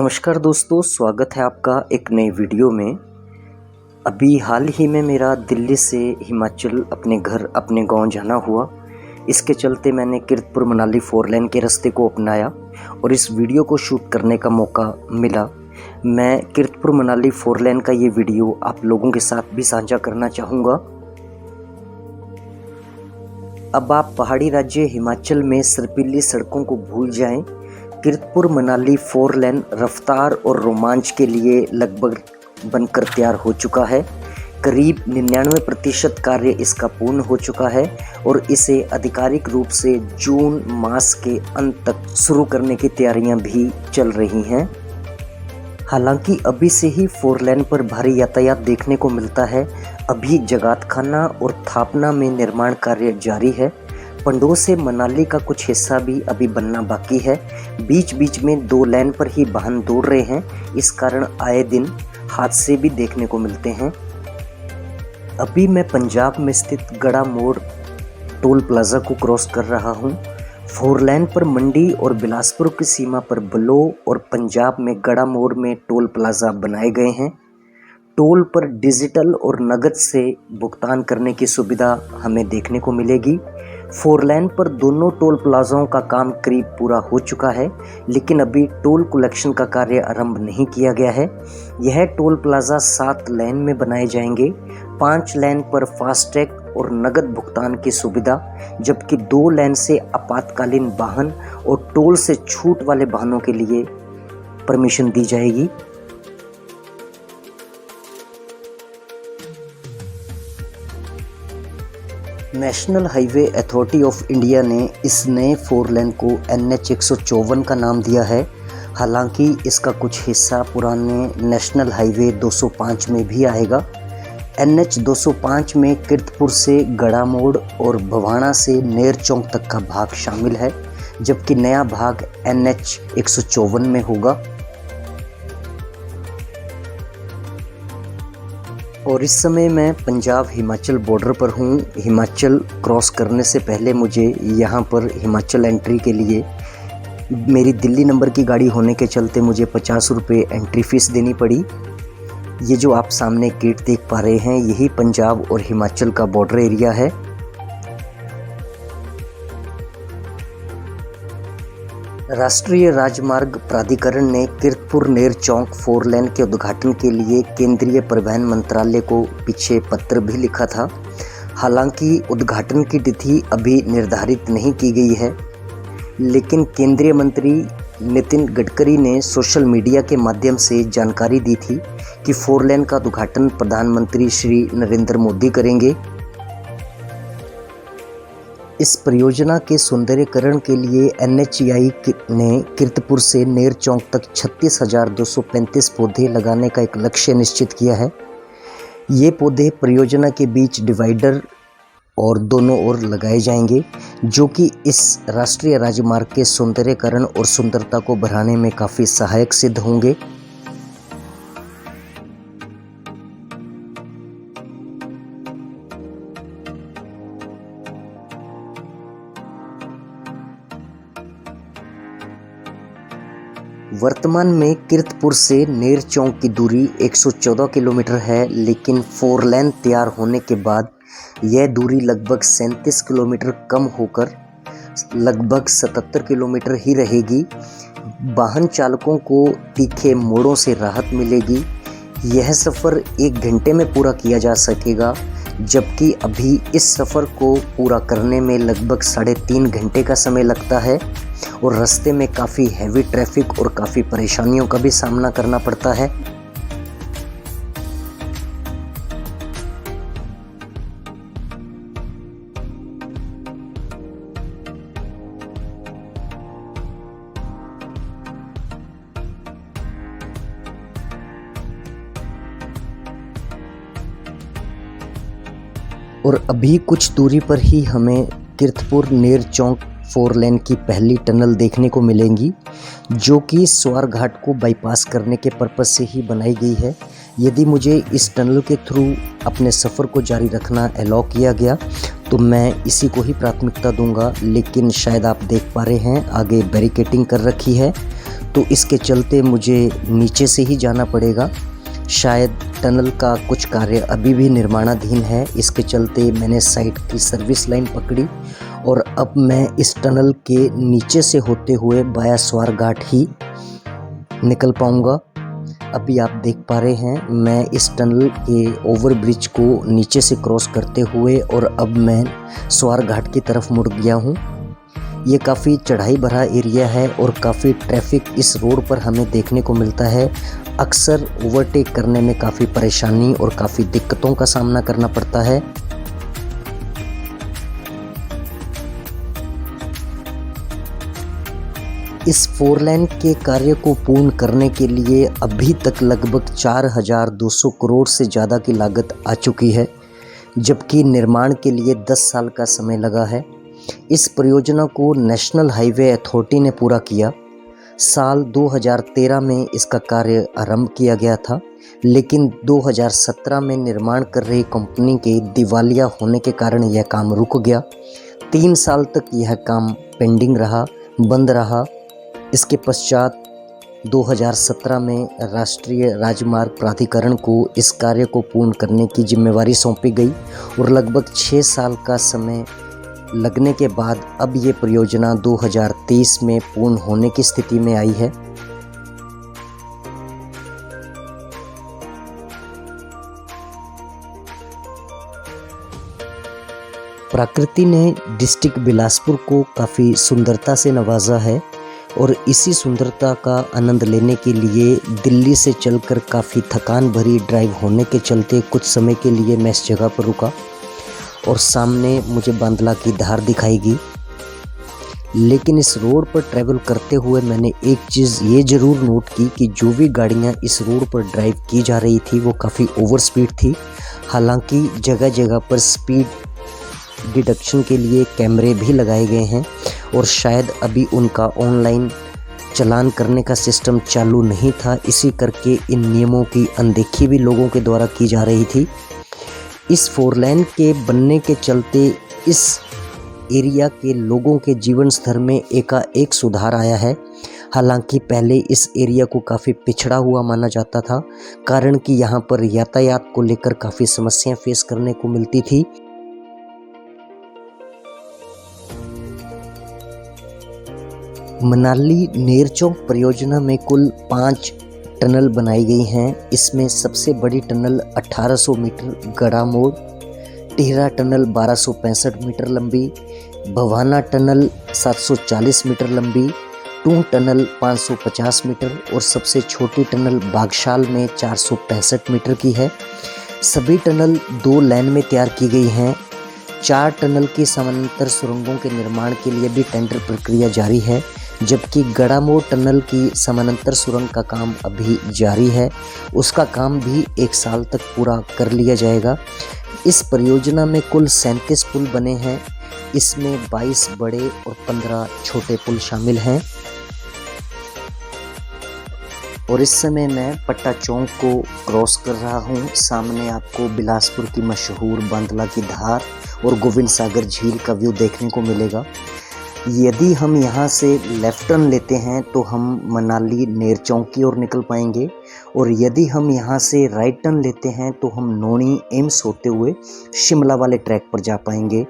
नमस्कार दोस्तों, स्वागत है आपका एक नई वीडियो में। अभी हाल ही में मेरा दिल्ली से हिमाचल अपने घर अपने गांव जाना हुआ। इसके चलते मैंने कीरतपुर मनाली 4 लेन के रास्ते को अपनाया और इस वीडियो को शूट करने का मौका मिला। मैं कीरतपुर मनाली 4 लेन का ये वीडियो आप लोगों के साथ भी साझा करना चाहूँगा। अब आप पहाड़ी राज्य हिमाचल में सर्पीली सड़कों को भूल जाएं। कीरतपुर मनाली 4 लेन रफ्तार और रोमांच के लिए लगभग बनकर तैयार हो चुका है। करीब 99% कार्य इसका पूर्ण हो चुका है और इसे आधिकारिक रूप से जून मास के अंत तक शुरू करने की तैयारियां भी चल रही हैं। हालांकि अभी से ही 4 लेन पर भारी यातायात देखने को मिलता है। अभी जगातखाना और थापना में निर्माण कार्य जारी है। पंडोह से मनाली का कुछ हिस्सा भी अभी बनना बाकी है। बीच बीच में 2 लेन पर ही वाहन दौड़ रहे हैं। इस कारण आए दिन हादसे भी देखने को मिलते हैं। अभी मैं पंजाब में स्थित गड़ा मोड़ टोल प्लाजा को क्रॉस कर रहा हूं। 4 लेन पर मंडी और बिलासपुर की सीमा पर बलो और पंजाब में गड़ा मोड़ में टोल प्लाजा बनाए गए हैं। टोल पर डिजिटल और नगद से भुगतान करने की सुविधा हमें देखने को मिलेगी। 4 लेन पर दोनों टोल प्लाजाओं का काम करीब पूरा हो चुका है, लेकिन अभी टोल कलेक्शन का कार्य आरंभ नहीं किया गया है। यह टोल प्लाजा 7 लेन में बनाए जाएंगे। 5 लेन पर फास्टैग और नगद भुगतान की सुविधा, जबकि 2 लेन से आपातकालीन वाहन और टोल से छूट वाले वाहनों के लिए परमिशन दी जाएगी। National highway authority of India ने इस नए 4 लेन को NH 154 का नाम दिया है। हालांकि इसका कुछ हिस्सा पुराने नेशनल हाईवे 205 में भी आएगा। NH 205 में कीरतपुर से गड़ा मोड़ और भवाना से नेर चौक तक का भाग शामिल है, जबकि नया भाग NH 154 में होगा। और इस समय मैं पंजाब हिमाचल बॉर्डर पर हूँ। हिमाचल क्रॉस करने से पहले मुझे यहाँ पर हिमाचल एंट्री के लिए मेरी दिल्ली नंबर की गाड़ी होने के चलते मुझे 50 रुपये एंट्री फ़ीस देनी पड़ी। ये जो आप सामने गेट देख पा रहे हैं, यही पंजाब और हिमाचल का बॉर्डर एरिया है। राष्ट्रीय राजमार्ग प्राधिकरण ने कीरतपुर नेर चौक 4 लेन के उद्घाटन के लिए केंद्रीय परिवहन मंत्रालय को पीछे पत्र भी लिखा था। हालांकि उद्घाटन की तिथि अभी निर्धारित नहीं की गई है, लेकिन केंद्रीय मंत्री नितिन गडकरी ने सोशल मीडिया के माध्यम से जानकारी दी थी कि 4 लेन का उद्घाटन प्रधानमंत्री श्री नरेंद्र मोदी करेंगे। इस परियोजना के सौंदर्यीकरण के लिए NHAI ने कीरतपुर से नेर चौक तक 36,235 पौधे लगाने का एक लक्ष्य निश्चित किया है। ये पौधे परियोजना के बीच डिवाइडर और दोनों ओर लगाए जाएंगे, जो कि इस राष्ट्रीय राजमार्ग के सौंदर्यीकरण और सुंदरता को बढ़ाने में काफ़ी सहायक सिद्ध होंगे। वर्तमान में कीरतपुर से नेर चौक की दूरी 114 किलोमीटर है, लेकिन 4 लेन तैयार होने के बाद यह दूरी लगभग 37 किलोमीटर कम होकर लगभग 77 किलोमीटर ही रहेगी। वाहन चालकों को तीखे मोड़ों से राहत मिलेगी। यह सफ़र 1 घंटे में पूरा किया जा सकेगा, जबकि अभी इस सफ़र को पूरा करने में लगभग 3.5 घंटे का समय लगता है और रास्ते में काफ़ी हैवी ट्रैफिक और काफ़ी परेशानियों का भी सामना करना पड़ता है। और अभी कुछ दूरी पर ही हमें कीरतपुर नेर चौक 4 लेन की पहली टनल देखने को मिलेंगी, जो कि स्वारघाट को बाईपास करने के पर्पस से ही बनाई गई है। यदि मुझे इस टनल के थ्रू अपने सफ़र को जारी रखना अलाउ किया गया तो मैं इसी को ही प्राथमिकता दूंगा, लेकिन शायद आप देख पा रहे हैं आगे बैरिकेटिंग कर रखी है, तो इसके चलते मुझे नीचे से ही जाना पड़ेगा। शायद टनल का कुछ कार्य अभी भी निर्माणाधीन है, इसके चलते मैंने साइट की सर्विस लाइन पकड़ी और अब मैं इस टनल के नीचे से होते हुए बाया स्वार घाट ही निकल पाऊंगा। अभी आप देख पा रहे हैं मैं इस टनल के ओवरब्रिज को नीचे से क्रॉस करते हुए और अब मैं स्वार घाट की तरफ मुड़ गया हूँ। ये काफ़ी चढ़ाई भरा एरिया है और काफ़ी ट्रैफिक इस रोड पर हमें देखने को मिलता है। अक्सर ओवरटेक करने में काफ़ी परेशानी और काफ़ी दिक्कतों का सामना करना पड़ता है। इस 4 लेन के कार्य को पूर्ण करने के लिए अभी तक लगभग 4200 करोड़ से ज़्यादा की लागत आ चुकी है, जबकि निर्माण के लिए 10 साल का समय लगा है। इस परियोजना को नेशनल हाईवे अथॉरिटी ने पूरा किया। साल 2013 में इसका कार्य आरंभ किया गया था, लेकिन 2017 में निर्माण कर रही कंपनी के दिवालिया होने के कारण यह काम रुक गया। 3 साल तक यह काम पेंडिंग रहा, बंद रहा। इसके पश्चात 2017 में राष्ट्रीय राजमार्ग प्राधिकरण को इस कार्य को पूर्ण करने की जिम्मेवारी सौंपी गई और लगभग 6 साल का समय लगने के बाद अब ये परियोजना 2023 में पूर्ण होने की स्थिति में आई है। प्रकृति ने डिस्ट्रिक्ट बिलासपुर को काफ़ी सुंदरता से नवाजा है और इसी सुंदरता का आनंद लेने के लिए दिल्ली से चलकर काफ़ी थकान भरी ड्राइव होने के चलते कुछ समय के लिए मैं इस जगह पर रुका और सामने मुझे बांदला की धार दिखाई दी। लेकिन इस रोड पर ट्रैवल करते हुए मैंने एक चीज़ ये ज़रूर नोट की कि जो भी गाड़ियाँ इस रोड पर ड्राइव की जा रही थी वो काफ़ी ओवर स्पीड थी। हालांकि जगह जगह पर स्पीड डिडक्शन के लिए कैमरे भी लगाए गए हैं और शायद अभी उनका ऑनलाइन चालान करने का सिस्टम चालू नहीं था, इसी करके इन नियमों की अनदेखी भी लोगों के द्वारा की जा रही थी। इस 4 लेन के बनने के चलते इस एरिया के लोगों के जीवन स्तर में एकाएक सुधार आया है। हालांकि पहले इस एरिया को काफ़ी पिछड़ा हुआ माना जाता था, कारण कि यहाँ पर यातायात को लेकर काफ़ी समस्याएं फेस करने को मिलती थी। मनाली नेरचौक परियोजना में कुल 5 टनल बनाई गई हैं। इसमें सबसे बड़ी टनल 1800 मीटर गड़ा मोड़, टिहरा टनल 1265 मीटर लंबी, भवाना टनल 740 मीटर लंबी, टूं टनल 550 मीटर और सबसे छोटी टनल बागशाल में 465 मीटर की है। सभी टनल 2 लेन में तैयार की गई हैं। 4 टनल की समानांतर सुरंगों के निर्माण के लिए भी टेंडर प्रक्रिया जारी है, जबकि गड़ामोड़ टनल की समानांतर सुरंग का काम अभी जारी है। उसका काम भी 1 साल तक पूरा कर लिया जाएगा। इस परियोजना में कुल 37 पुल बने हैं। इसमें 22 बड़े और 15 छोटे पुल शामिल हैं। और इस समय मैं पट्टा चौक को क्रॉस कर रहा हूँ। सामने आपको बिलासपुर की मशहूर बांदला की धार और गोविंद सागर झील का व्यू देखने को मिलेगा। यदि हम यहाँ से लेफ्ट टर्न लेते हैं तो हम मनाली नेरचौक की ओर निकल पाएंगे और यदि हम यहाँ से राइट टर्न लेते हैं तो हम नोनी एम्स होते हुए शिमला वाले ट्रैक पर जा पाएंगे।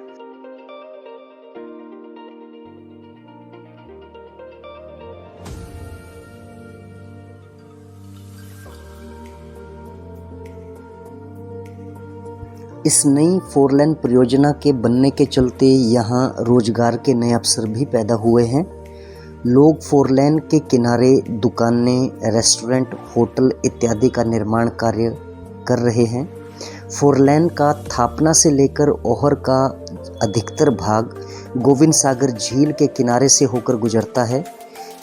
इस नई 4 लेन परियोजना के बनने के चलते यहाँ रोजगार के नए अवसर भी पैदा हुए हैं। लोग 4 लेन के किनारे दुकानें, रेस्टोरेंट, होटल इत्यादि का निर्माण कार्य कर रहे हैं। 4 लेन का थापना से लेकर ओहर का अधिकतर भाग गोविंद सागर झील के किनारे से होकर गुजरता है।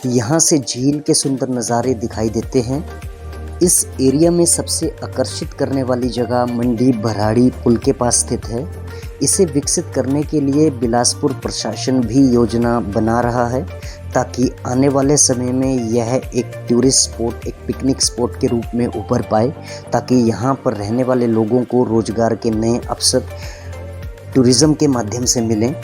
यहाँ से झील के सुंदर नज़ारे दिखाई देते हैं। इस एरिया में सबसे आकर्षित करने वाली जगह मंडी भराड़ी पुल के पास स्थित है। इसे विकसित करने के लिए बिलासपुर प्रशासन भी योजना बना रहा है ताकि आने वाले समय में यह एक टूरिस्ट स्पॉट, एक पिकनिक स्पॉट के रूप में उभर पाए, ताकि यहाँ पर रहने वाले लोगों को रोजगार के नए अवसर टूरिज्म के माध्यम से मिलें।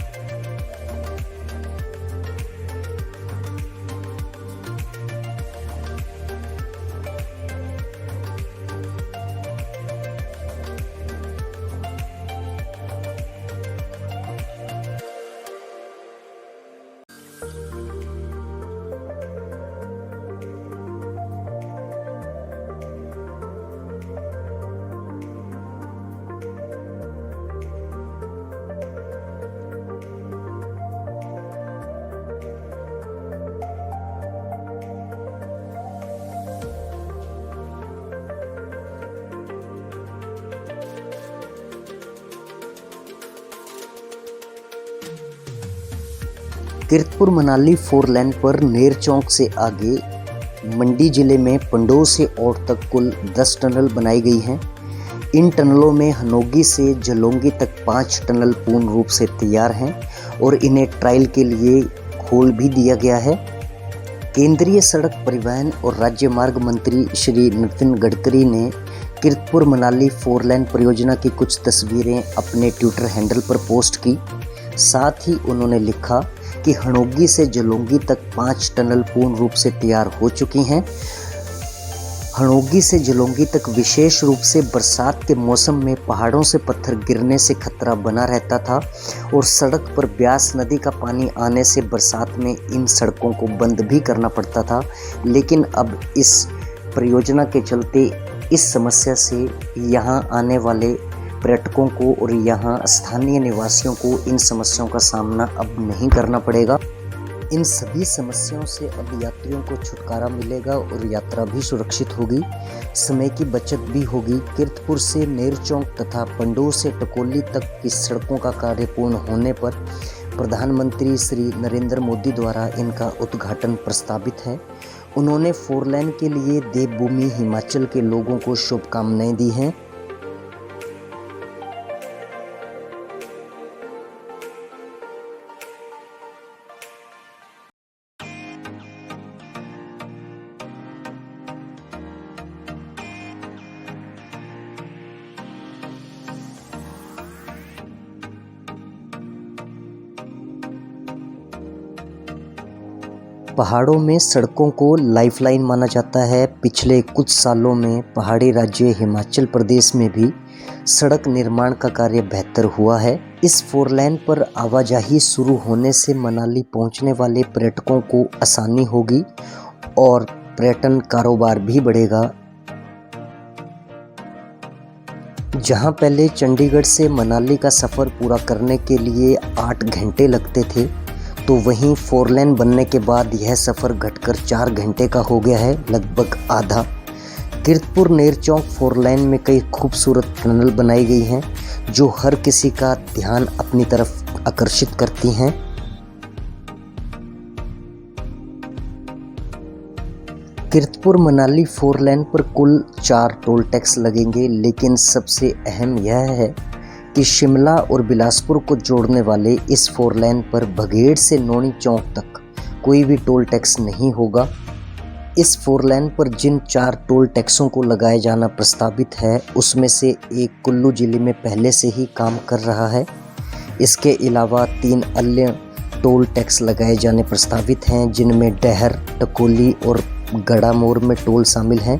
कीरतपुर मनाली 4 लेन पर नेर चौक से आगे मंडी जिले में पंडोह से औट तक कुल 10 टनल बनाई गई हैं। इन टनलों में हनोगी से जलोंगी तक 5 टनल पूर्ण रूप से तैयार हैं और इन्हें ट्रायल के लिए खोल भी दिया गया है। केंद्रीय सड़क परिवहन और राज्य मार्ग मंत्री श्री नितिन गडकरी ने कीरतपुर मनाली 4 लेन परियोजना की कुछ तस्वीरें अपने ट्विटर हैंडल पर पोस्ट की। साथ ही उन्होंने लिखा कि हनोगी से जलोंगी तक 5 टनल पूर्ण रूप से तैयार हो चुकी हैं। हनोगी से जलोंगी तक विशेष रूप से बरसात के मौसम में पहाड़ों से पत्थर गिरने से खतरा बना रहता था और सड़क पर ब्यास नदी का पानी आने से बरसात में इन सड़कों को बंद भी करना पड़ता था। लेकिन अब इस परियोजना के चलते इस समस्या से यहाँ आने वाले पर्यटकों को और यहाँ स्थानीय निवासियों को इन समस्याओं का सामना अब नहीं करना पड़ेगा। इन सभी समस्याओं से अब यात्रियों को छुटकारा मिलेगा और यात्रा भी सुरक्षित होगी, समय की बचत भी होगी। कीरतपुर से नेर चौक तथा पंडोह से टकोली तक की सड़कों का कार्य पूर्ण होने पर प्रधानमंत्री श्री नरेंद्र मोदी द्वारा इनका उद्घाटन प्रस्तावित है। उन्होंने 4 लेन के लिए देवभूमि हिमाचल के लोगों को शुभकामनाएं दी हैं। पहाड़ों में सड़कों को लाइफलाइन माना जाता है। पिछले कुछ सालों में पहाड़ी राज्य हिमाचल प्रदेश में भी सड़क निर्माण का कार्य बेहतर हुआ है। इस 4 लेन पर आवाजाही शुरू होने से मनाली पहुंचने वाले पर्यटकों को आसानी होगी और पर्यटन कारोबार भी बढ़ेगा। जहां पहले चंडीगढ़ से मनाली का सफ़र पूरा करने के लिए 8 घंटे लगते थे, तो वहीं 4 लेन बनने के बाद यह सफ़र घटकर 4 घंटे का हो गया है, लगभग आधा। कीरतपुर नेर चौक 4 लेन में कई खूबसूरत टनल बनाई गई हैं जो हर किसी का ध्यान अपनी तरफ आकर्षित करती हैं। कीरतपुर मनाली 4 लेन पर कुल 4 टोल टैक्स लगेंगे, लेकिन सबसे अहम यह है कि शिमला और बिलासपुर को जोड़ने वाले इस 4 लेन पर बघेड़ से नौणी चौक तक कोई भी टोल टैक्स नहीं होगा। इस 4 लेन पर जिन 4 टोल टैक्सों को लगाया जाना प्रस्तावित है, उसमें से एक कुल्लू जिले में पहले से ही काम कर रहा है। इसके अलावा 3 अन्य टोल टैक्स लगाए जाने प्रस्तावित हैं, जिनमें डहर, टकोली और गड़ामोर में टोल शामिल हैं।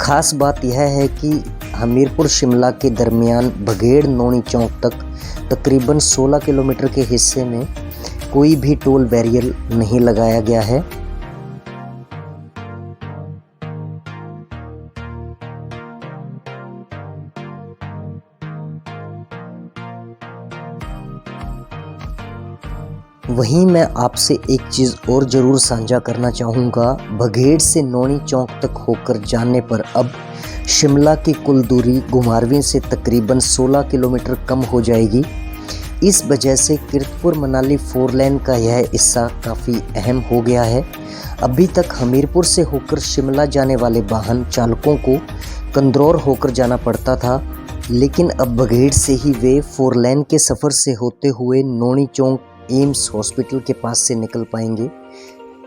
खास बात यह है कि हमीरपुर शिमला के दरमियान बघेड़ नौणी चौक तक तकरीबन 16 किलोमीटर के हिस्से में कोई भी टोल बैरियर नहीं लगाया गया है। वहीं मैं आपसे एक चीज़ और ज़रूर साझा करना चाहूँगा। बघेड़ से नौणी चौक तक होकर जाने पर अब शिमला की कुल दूरी घुमारवीं से तकरीबन 16 किलोमीटर कम हो जाएगी। इस वजह से कीरतपुर मनाली 4 लेन का यह हिस्सा काफ़ी अहम हो गया है। अभी तक हमीरपुर से होकर शिमला जाने वाले वाहन चालकों को कंदरौर होकर जाना पड़ता था, लेकिन अब बघेड़ से ही वे 4 लेन के सफ़र से होते हुए नौणी चौक एम्स हॉस्पिटल के पास से निकल पाएंगे।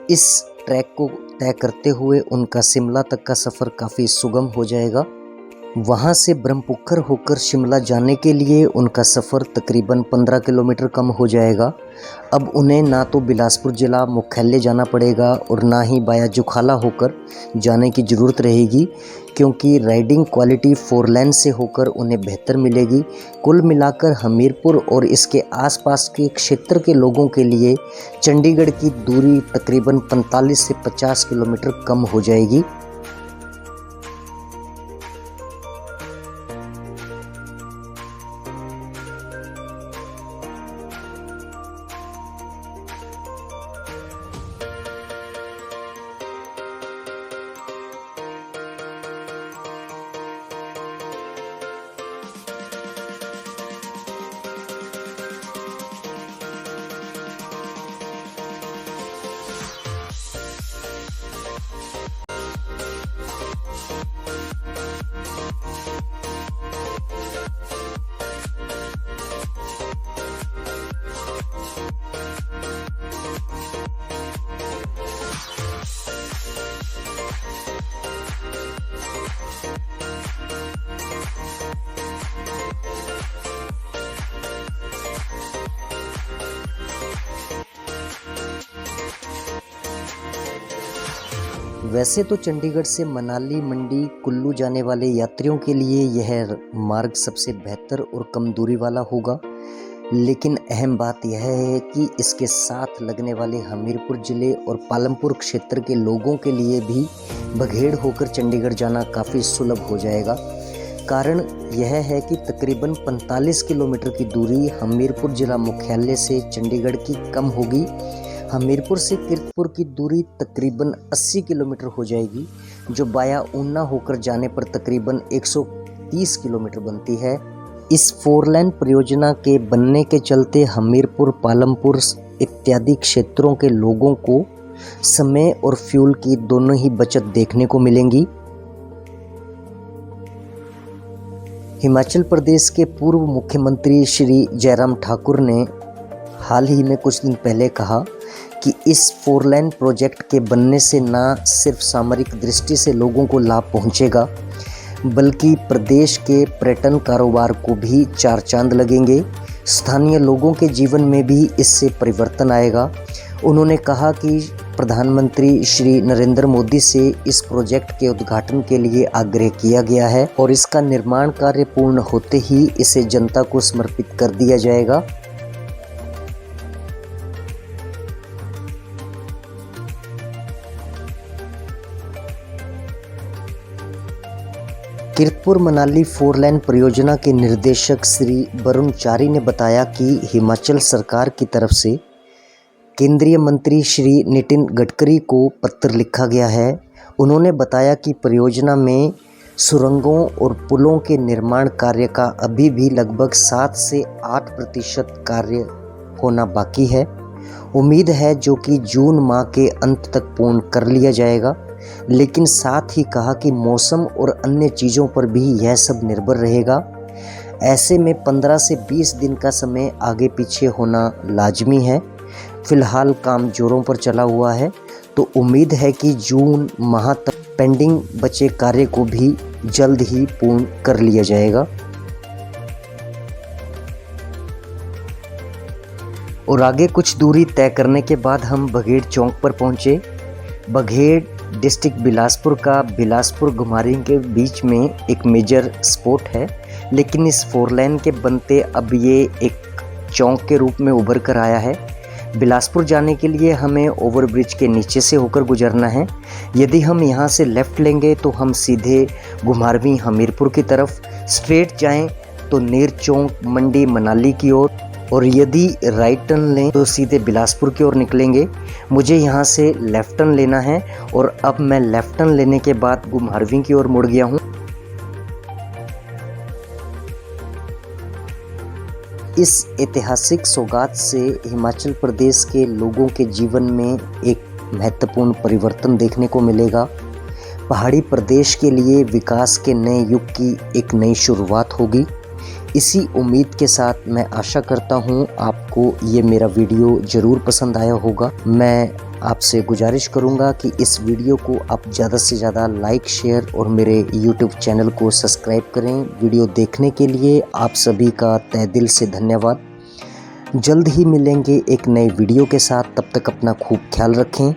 इस ट्रैक को तय करते हुए उनका शिमला तक का सफ़र काफ़ी सुगम हो जाएगा। वहां से ब्रह्मपुक्खर होकर शिमला जाने के लिए उनका सफ़र तकरीबन 15 किलोमीटर कम हो जाएगा। अब उन्हें ना तो बिलासपुर ज़िला मुख्यालय जाना पड़ेगा और ना ही बाया जुखाला होकर जाने की ज़रूरत रहेगी, क्योंकि राइडिंग क्वालिटी 4 लेन से होकर उन्हें बेहतर मिलेगी। कुल मिलाकर हमीरपुर और इसके आसपास के क्षेत्र के लोगों के लिए चंडीगढ़ की दूरी तकरीबन 45 से 50 किलोमीटर कम हो जाएगी। वैसे तो चंडीगढ़ से मनाली, मंडी, कुल्लू जाने वाले यात्रियों के लिए यह मार्ग सबसे बेहतर और कम दूरी वाला होगा, लेकिन अहम बात यह है कि इसके साथ लगने वाले हमीरपुर ज़िले और पालमपुर क्षेत्र के लोगों के लिए भी बघेड़ होकर चंडीगढ़ जाना काफ़ी सुलभ हो जाएगा। कारण यह है कि तकरीबन 45 किलोमीटर की दूरी हमीरपुर जिला मुख्यालय से चंडीगढ़ की कम होगी। हमीरपुर से कीरतपुर की दूरी तकरीबन 80 किलोमीटर हो जाएगी, जो बाया ऊना होकर जाने पर तकरीबन 130 किलोमीटर बनती है। इस 4 लेन परियोजना के बनने के चलते हमीरपुर, पालमपुर इत्यादि क्षेत्रों के लोगों को समय और फ्यूल की दोनों ही बचत देखने को मिलेंगी। हिमाचल प्रदेश के पूर्व मुख्यमंत्री श्री जयराम ठाकुर ने हाल ही में कुछ दिन पहले कहा कि इस 4 लेन प्रोजेक्ट के बनने से न सिर्फ सामरिक दृष्टि से लोगों को लाभ पहुंचेगा, बल्कि प्रदेश के पर्यटन कारोबार को भी 4 चांद लगेंगे। स्थानीय लोगों के जीवन में भी इससे परिवर्तन आएगा। उन्होंने कहा कि प्रधानमंत्री श्री नरेंद्र मोदी से इस प्रोजेक्ट के उद्घाटन के लिए आग्रह किया गया है और इसका निर्माण कार्य पूर्ण होते ही इसे जनता को समर्पित कर दिया जाएगा। कीरतपुर मनाली 4 लेन परियोजना के निर्देशक श्री वरुण चारी ने बताया कि हिमाचल सरकार की तरफ से केंद्रीय मंत्री श्री नितिन गडकरी को पत्र लिखा गया है। उन्होंने बताया कि परियोजना में सुरंगों और पुलों के निर्माण कार्य का अभी भी लगभग 7 से 8% कार्य होना बाकी है। उम्मीद है जो कि जून माह के अंत तक पूर्ण कर लिया जाएगा, लेकिन साथ ही कहा कि मौसम और अन्य चीज़ों पर भी यह सब निर्भर रहेगा। ऐसे में 15 से 20 दिन का समय आगे पीछे होना लाजमी है। फिलहाल काम जोरों पर चला हुआ है, तो उम्मीद है कि जून माह तक पेंडिंग बचे कार्य को भी जल्द ही पूर्ण कर लिया जाएगा। और आगे कुछ दूरी तय करने के बाद हम बघेड़ चौक पर पहुंचे। बघेड़ डिस्ट्रिक्ट बिलासपुर का बिलासपुर घुमारी के बीच में एक मेजर स्पॉट है, लेकिन इस 4 लेन के बनते अब ये एक चौक के रूप में उभर कर आया है। बिलासपुर जाने के लिए हमें ओवरब्रिज के नीचे से होकर गुजरना है। यदि हम यहाँ से लेफ़्ट लेंगे तो हम सीधे घुमारवीं हमीरपुर की तरफ स्ट्रेट जाएं तो नेर चौक, मंडी, मनाली की ओर, और यदि राइट टर्न लें तो सीधे बिलासपुर की ओर निकलेंगे। मुझे यहाँ से लेफ़्ट टर्न लेना है और अब मैं लेफ़्ट टर्न लेने के बाद घुमारवीं की ओर मुड़ गया हूँ। इस ऐतिहासिक सौगात से हिमाचल प्रदेश के लोगों के जीवन में एक महत्वपूर्ण परिवर्तन देखने को मिलेगा। पहाड़ी प्रदेश के लिए विकास के नए युग की एक नई शुरुआत होगी। इसी उम्मीद के साथ मैं आशा करता हूँ आपको ये मेरा वीडियो ज़रूर पसंद आया होगा। मैं आपसे गुजारिश करूँगा कि इस वीडियो को आप ज़्यादा से ज़्यादा लाइक, शेयर और मेरे YouTube चैनल को सब्सक्राइब करें। वीडियो देखने के लिए आप सभी का तहे दिल से धन्यवाद। जल्द ही मिलेंगे एक नए वीडियो के साथ, तब तक अपना खूब ख्याल रखें।